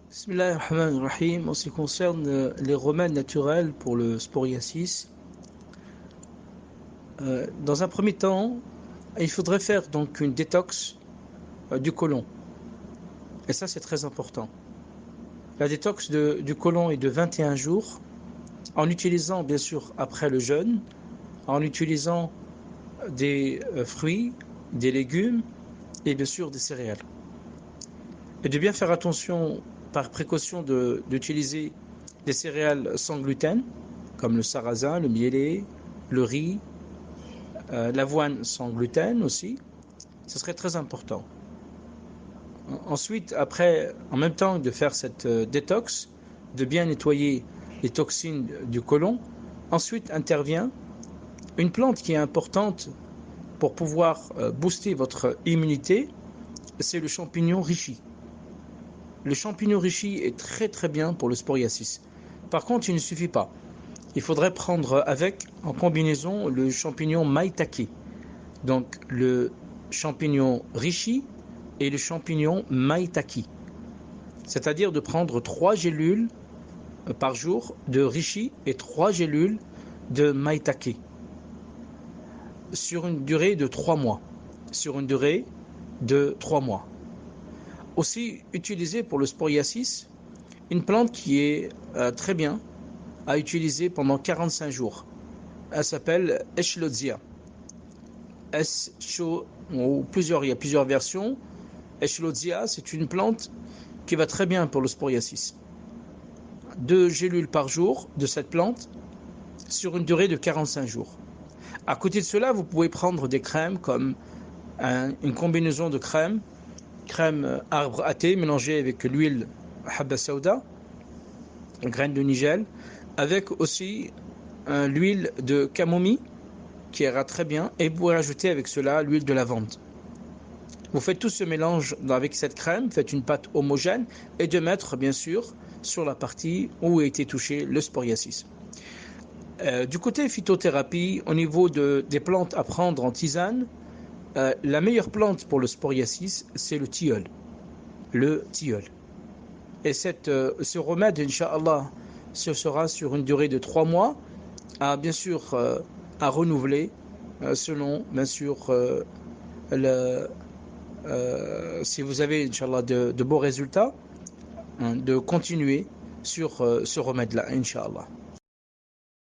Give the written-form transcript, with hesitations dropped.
Bismillahirrahmanirrahim. En ce qui concerne les remèdes naturels pour le sporiasis, dans un premier temps, il faudrait faire donc une détox du côlon. Et ça, c'est très important. La détox du côlon est de 21 jours, en utilisant bien sûr après le jeûne, en utilisant des fruits, des légumes et bien sûr des céréales. Et de bien faire attention par précaution d'utiliser des céréales sans gluten, comme le sarrasin, le mielé, le riz, l'avoine sans gluten aussi. Ce serait très important. Ensuite, après, en même temps de faire cette détox, de bien nettoyer les toxines du côlon, ensuite intervient une plante qui est importante pour pouvoir booster votre immunité, c'est le champignon reishi. Le champignon reishi est très très bien pour le sporiasis. Par contre, il ne suffit pas. Il faudrait prendre avec, en combinaison, le champignon maitake. Donc le champignon reishi et le champignon maitake. C'est-à-dire de prendre 3 gélules par jour de reishi et 3 gélules de maitake. Sur une durée de 3 mois. Sur une durée de 3 mois. Aussi utilisé pour le sporiasis, une plante qui est très bien à utiliser pendant 45 jours. Elle s'appelle Eschlotzia. Il y a plusieurs versions. Eschlotzia, c'est une plante qui va très bien pour le sporiasis. 2 gélules par jour de cette plante sur une durée de 45 jours. À côté de cela, vous pouvez prendre des crèmes comme une combinaison de crème arbre à thé mélangée avec l'huile habba sauda, graines de nigel, avec aussi l'huile de camomille qui ira très bien, et vous pouvez rajouter avec cela l'huile de lavande. Vous faites tout ce mélange avec cette crème, faites une pâte homogène et de mettre bien sûr sur la partie où a été touché le sporiasis. Du côté phytothérapie, au niveau des plantes à prendre en tisane, la meilleure plante pour le sporiasis, c'est le tilleul. Le tilleul. Et ce remède, Inch'Allah, ce sera sur une durée de 3 mois, bien sûr à renouveler selon, bien sûr, si vous avez, Inch'Allah, de beaux résultats, de continuer sur ce remède-là, Inch'Allah.